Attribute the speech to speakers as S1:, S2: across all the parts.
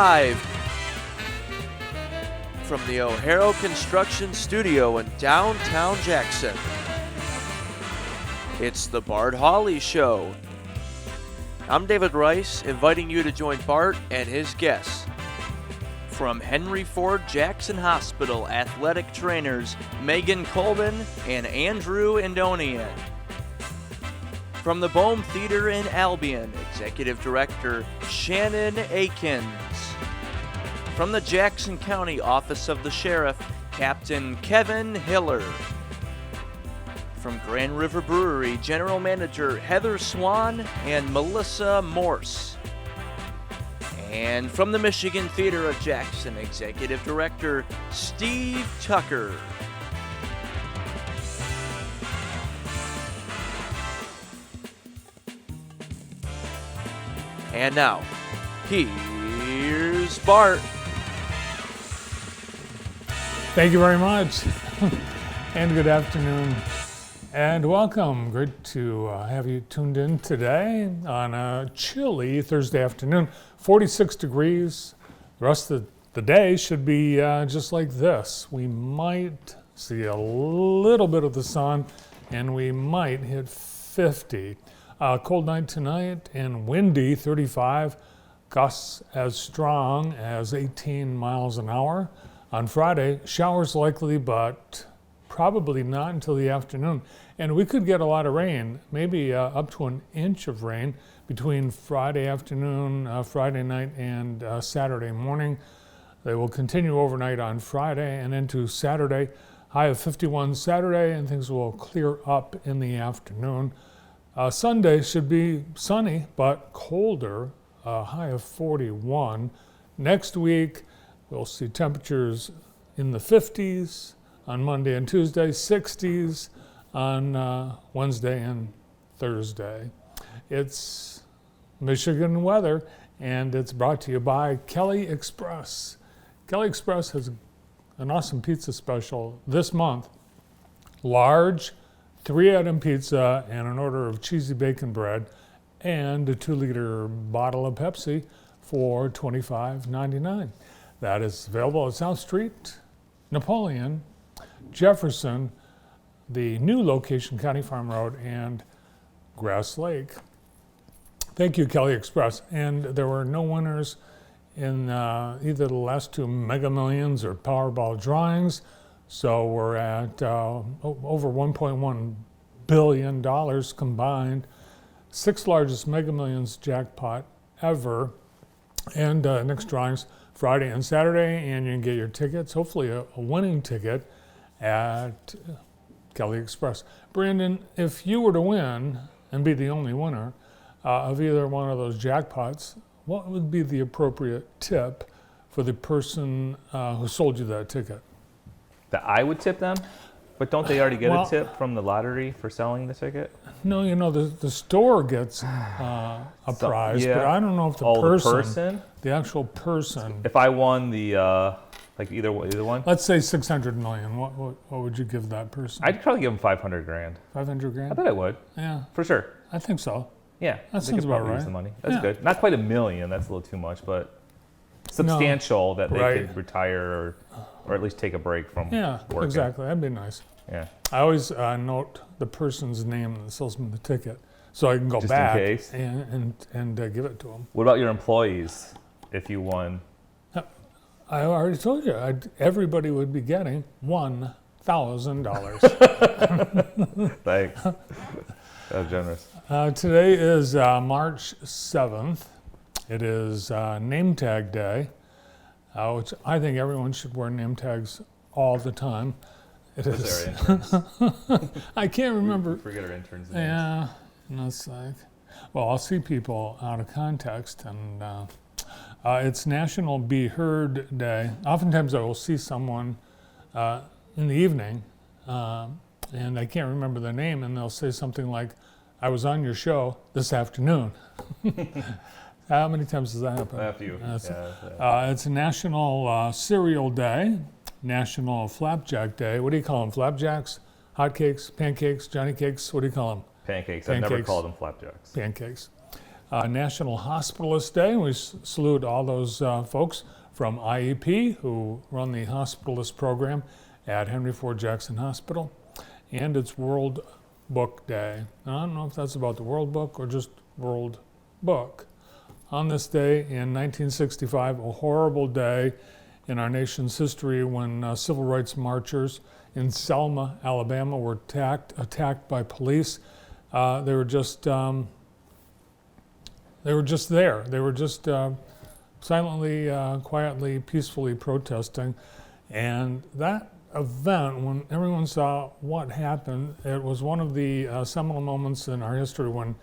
S1: live from the O'Hara Construction Studio in downtown Jackson. It's the Bart Hawley Show. I'm David Rice, inviting you to join Bart and his guests. From Henry Ford Jackson Hospital athletic trainers Megan Colvin and Andrew Indonian. From the Bohm Theater in Albion, Executive Director Shannon Akins. From the Jackson County Office of the Sheriff, Captain Kevin Hiller. From Grand River Brewery, General Manager Heather Swan and Melissa Morse. And from the Michigan Theater of Jackson, Executive Director Steve Tucker. And now, here's Bart.
S2: Thank you very much, and good afternoon, and welcome. Great to have you tuned in today on a chilly Thursday afternoon. 46 degrees. The rest of the day should be just like this. We might see a little bit of the sun, and we might hit 50. Cold night tonight and windy, 35. Gusts as strong as 18 miles an hour. On Friday, showers likely, but probably not until the afternoon. And we could get a lot of rain, maybe up to an inch of rain between Friday afternoon, Friday night, and Saturday morning. They will continue overnight on Friday and into Saturday. High of 51 Saturday, and things will clear up in the afternoon. Sunday should be sunny, but colder, high of 41. Next week, we'll see temperatures in the 50s on Monday and Tuesday, 60s on Wednesday and Thursday. It's Michigan weather, and it's brought to you by Kelly Express. Kelly Express has an awesome pizza special this month. Large 3-item pizza and an order of cheesy bacon bread and a 2-liter bottle of Pepsi for $25.99. That is available at South Street, Napoleon, Jefferson, the new location, County Farm Road, and Grass Lake. Thank you, Kelly Express. And there were no winners in either the last two Mega Millions or Powerball drawings. So we're at over $1.1 billion combined. 6th largest Mega Millions jackpot ever. And next drawings Friday and Saturday, and you can get your tickets, hopefully a winning ticket, at Kelly Express. Brandon, if you were to win and be the only winner of either one of those jackpots, what would be the appropriate tip for the person who sold you that ticket?
S3: That I would tip them? But don't they already get a tip from the lottery for selling the ticket?
S2: No, you know, the store gets a prize,
S3: yeah.
S2: but I don't know if the person, the actual person.
S3: If I won the, like either one?
S2: Let's say 600 million, what would you give that person?
S3: I'd probably give them 500 grand.
S2: 500 grand?
S3: I bet I would.
S2: Yeah.
S3: For sure.
S2: I think so.
S3: Yeah.
S2: That sounds about right.
S3: Use the money. That's good. Not quite $1 million, that's a little too much, but substantial that they could retire or at least take a break from working.
S2: Exactly. That'd be nice.
S3: Yeah.
S2: I always note the person's name that sells me the ticket so I can go
S3: just
S2: back
S3: in case.
S2: and give it to them.
S3: What about your employees if you won?
S2: I already told you, everybody would be getting $1,000.
S3: Thanks. That's generous.
S2: Today is March 7th. It is Name Tag Day, which I think everyone should wear name tags all the time. It is. I can't remember.
S3: Forget our interns' names.
S2: Yeah, and it's like, well, I'll see people out of context, and it's National Be Heard Day. Oftentimes I will see someone in the evening, and I can't remember their name, and they'll say something like, I was on your show this afternoon. How many times does that happen?
S3: A few.
S2: It's National Cereal Day, National Flapjack Day. What do you call them? Flapjacks? Hotcakes? Pancakes? Johnny cakes? What do you call them?
S3: Pancakes. I've never called them flapjacks.
S2: Pancakes. National Hospitalist Day, and we salute all those folks from IEP who run the hospitalist program at Henry Ford Jackson Hospital. And it's World Book Day. Now, I don't know if that's about the World Book or just World Book. On this day in 1965, a horrible day in our nation's history when civil rights marchers in Selma, Alabama were attacked by police. They were just there. They were just silently, quietly, peacefully protesting. And that event, when everyone saw what happened, it was one of the seminal moments in our history when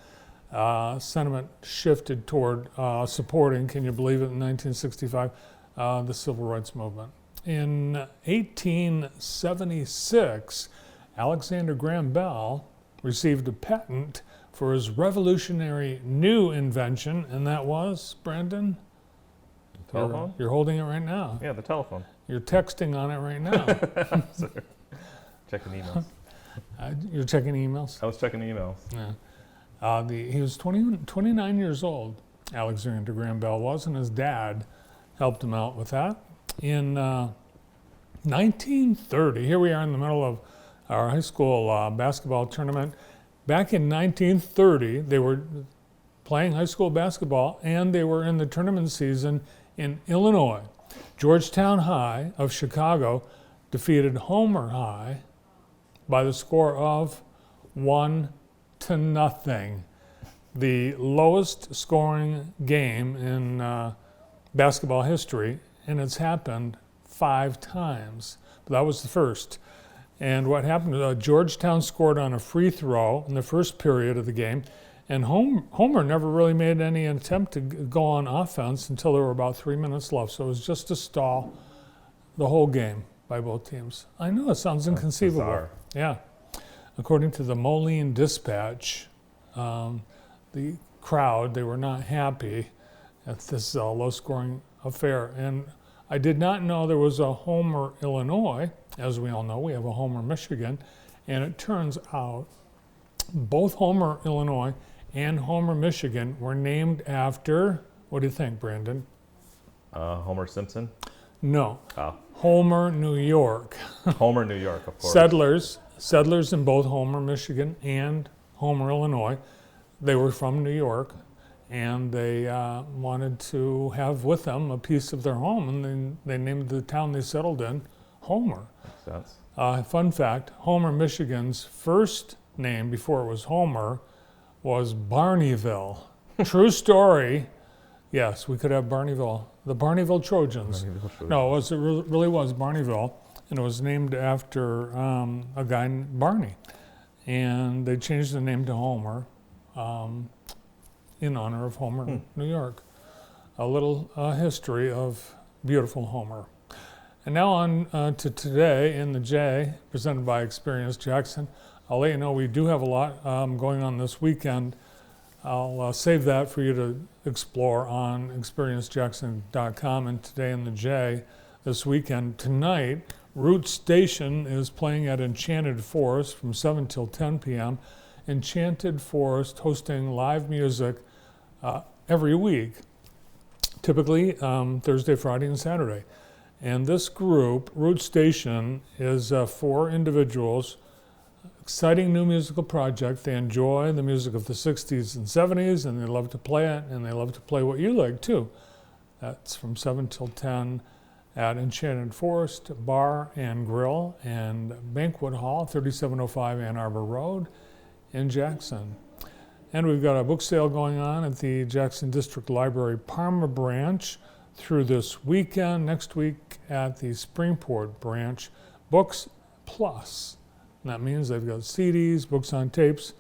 S2: sentiment shifted toward supporting, can you believe it, in 1965, the civil rights movement. In 1876, Alexander Graham Bell received a patent for his revolutionary new invention, and that was, Brandon?
S3: Telephone?
S2: You're holding it right now.
S3: Yeah, the telephone.
S2: You're texting on it right now.
S3: Sorry. Checking emails.
S2: You're checking emails?
S3: I was checking emails.
S2: Yeah. He was 29 years old, Alexander Graham Bell was, and his dad helped him out with that. In 1930, here we are in the middle of our high school basketball tournament. Back in 1930, they were playing high school basketball, and they were in the tournament season in Illinois. Georgetown High of Chicago defeated Homer High by the score of 1-0. The lowest scoring game in basketball history, and it's happened 5 times. But that was the first. And what happened, Georgetown scored on a free throw in the first period of the game, and Homer never really made any attempt to go on offense until there were about 3 minutes left. So it was just a stall the whole game by both teams. I know it sounds inconceivable.
S3: Bizarre.
S2: Yeah. According to the Moline Dispatch, the crowd, they were not happy at this low-scoring affair. And I did not know there was a Homer, Illinois. As we all know, we have a Homer, Michigan. And it turns out both Homer, Illinois and Homer, Michigan were named after, what do you think, Brandon?
S3: Homer Simpson?
S2: No.
S3: Oh.
S2: Homer, New York.
S3: Homer, New York, of course.
S2: Settlers in both Homer, Michigan and Homer, Illinois. They were from New York, and they wanted to have with them a piece of their home, and then they named the town they settled in Homer.
S3: Makes sense.
S2: Fun fact, Homer, Michigan's first name before it was Homer was Barneyville. True story. Yes, we could have Barneyville. The Barneyville Trojans. No, it really was Barneyville, and it was named after a guy named Barney. And they changed the name to Homer in honor of Homer, New York. A little history of beautiful Homer. And now on to Today in the J, presented by Experience Jackson. I'll let you know we do have a lot going on this weekend. I'll save that for you to explore on experiencejackson.com. And Today in the J this weekend. Tonight, Root Station is playing at Enchanted Forest from 7 till 10 p.m. Enchanted Forest hosting live music every week, typically Thursday, Friday, and Saturday. And this group, Root Station, is 4 individuals. Exciting new musical project. They enjoy the music of the 60s and 70s, and they love to play it, and they love to play what you like too. That's from 7 till 10 at Enchanted Forest Bar and Grill and Banquet Hall, 3705 Ann Arbor Road in Jackson. And we've got a book sale going on at the Jackson District Library Parma branch through this weekend. Next week at the Springport branch, Books Plus. And that means they've got CDs, books on tapes,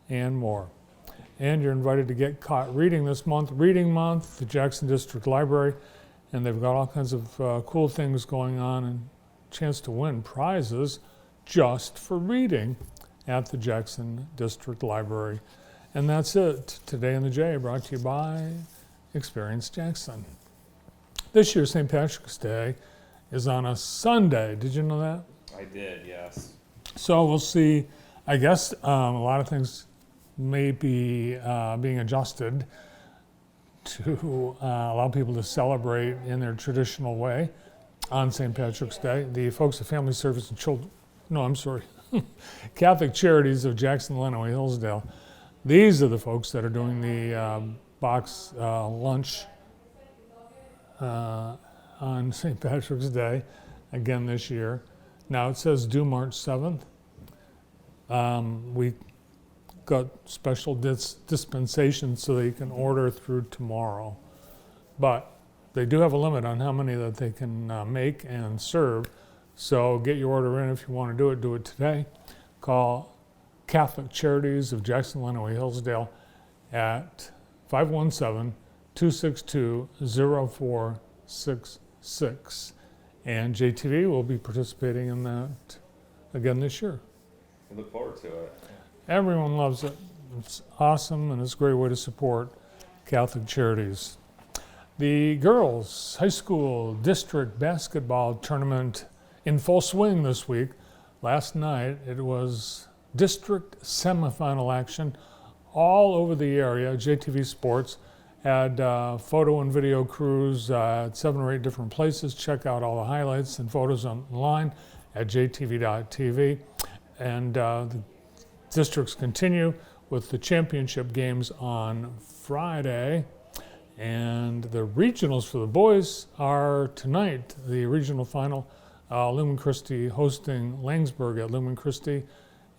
S2: and more. And you're invited to get caught reading this month, Reading Month, the Jackson District Library. And they've got all kinds of cool things going on and a chance to win prizes just for reading at the Jackson District Library. And that's it. Today in the J, brought to you by Experience Jackson. This year, St. Patrick's Day is on a Sunday. Did you know that?
S3: I did, yes.
S2: So we'll see, I guess, a lot of things may be being adjusted to allow people to celebrate in their traditional way on St. Patrick's Day. The folks at Family Service and Children, Catholic Charities of Jackson, Lenawee, Hillsdale, these are the folks that are doing the box lunch on St. Patrick's Day again this year. Now it says due March 7th. We got special dispensations so that you can order through tomorrow. But they do have a limit on how many that they can make and serve. So get your order in if you want to do it today. Call Catholic Charities of Jackson, Lenawee, Hillsdale at 517-262-0466. And JTV will be participating in that again this year.
S3: We look forward to it.
S2: Everyone loves it. It's awesome, and it's a great way to support Catholic Charities. The girls' high school district basketball tournament in full swing this week. Last night it was district semifinal action all over the area. JTV Sports had photo and video crews at 7 or 8 different places. Check out all the highlights and photos online at jtv.tv. And the districts continue with the championship games on Friday. And the regionals for the boys are tonight, the regional final, Lumen Christi hosting Langsburg at Lumen Christi.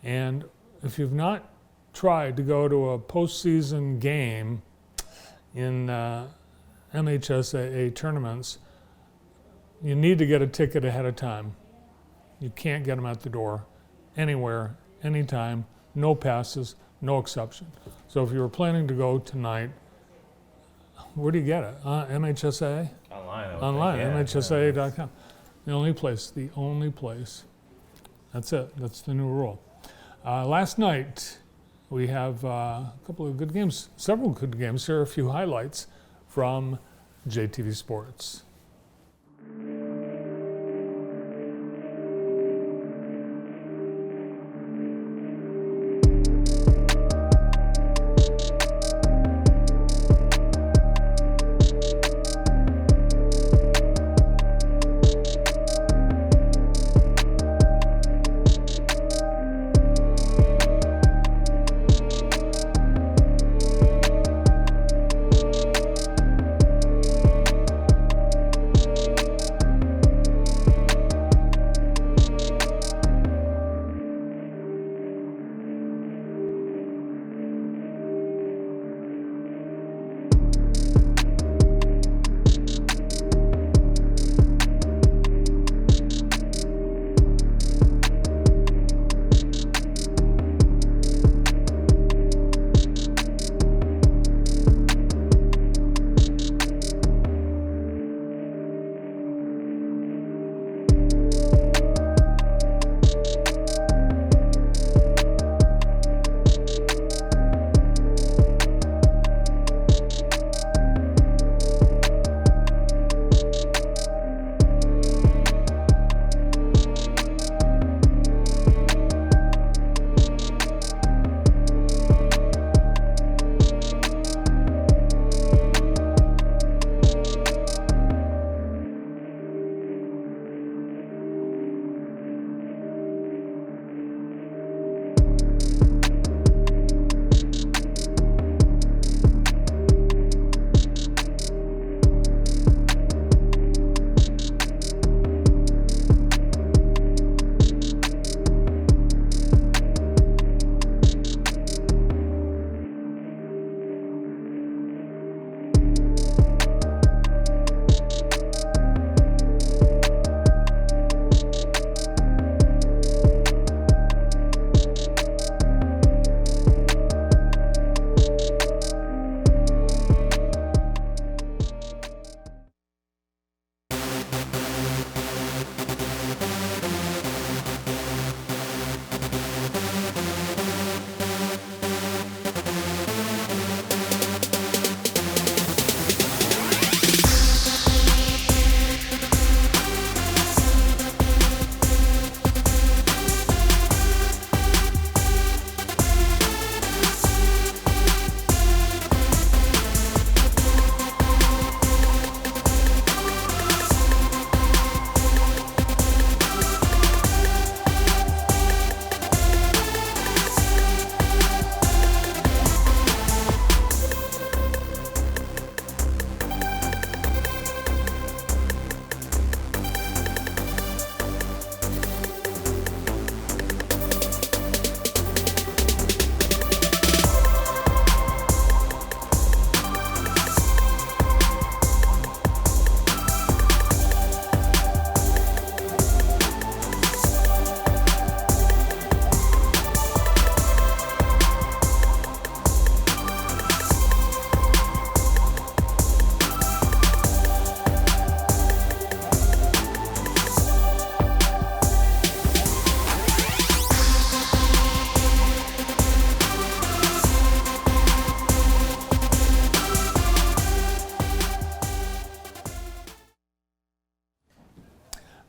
S2: And if you've not tried to go to a postseason game in MHSAA tournaments, you need to get a ticket ahead of time. You can't get them at the door, anywhere, anytime, no passes, no exception. So if you were planning to go tonight, where do you get it? MHSAA? Online, MHSAA.com. The only place. That's it. That's the new rule. Last night, we have a couple of good games, several good games. Here are a few highlights from JTV Sports.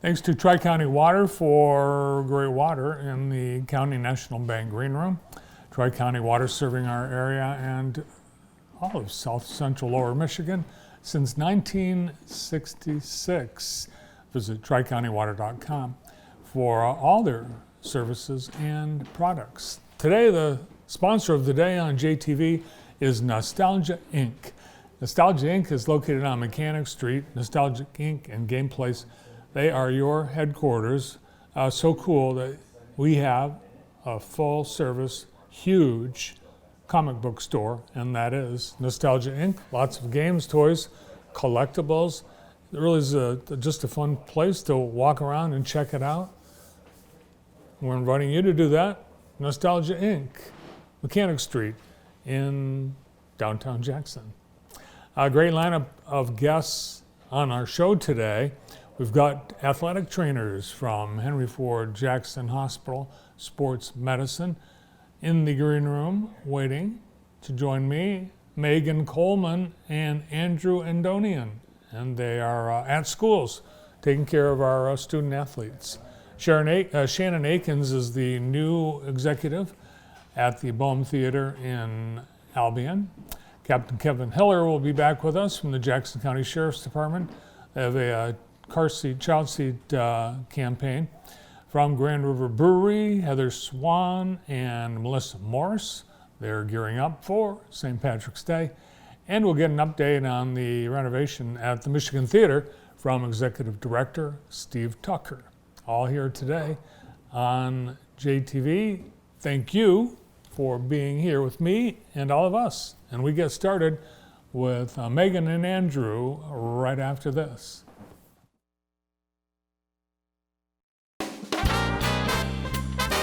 S2: Thanks to Tri-County Water for great water in the County National Bank Green Room. Tri-County Water serving our area and all of South Central Lower Michigan since 1966. Visit tricountywater.com for all their services and products. Today, the sponsor of the day on JTV is Nostalgia Inc. Nostalgia Inc. is located on Mechanic Street. Nostalgia Inc. and Game Place, they are your headquarters. So cool that we have a full-service, huge comic book store, and that is Nostalgia Inc. Lots of games, toys, collectibles. It really is just a fun place to walk around and check it out. We're inviting you to do that. Nostalgia Inc., Mechanic Street in downtown Jackson. A great lineup of guests on our show today. We've got athletic trainers from Henry Ford Jackson Hospital Sports Medicine in the green room waiting to join me, Megan Coleman and Andrew Endonian. And they are at schools taking care of our student athletes. Shannon Akins is the new executive at the Boehm Theater in Albion. Captain Kevin Hiller will be back with us from the Jackson County Sheriff's Department. They have a child seat campaign. From Grand River Brewery, Heather Swan and Melissa Morris. They're gearing up for St. Patrick's Day. And we'll get an update on the renovation at the Michigan Theater from Executive Director Steve Tucker. All here today on JTV. Thank you for being here with me and all of us. And we get started with Megan and Andrew right after this.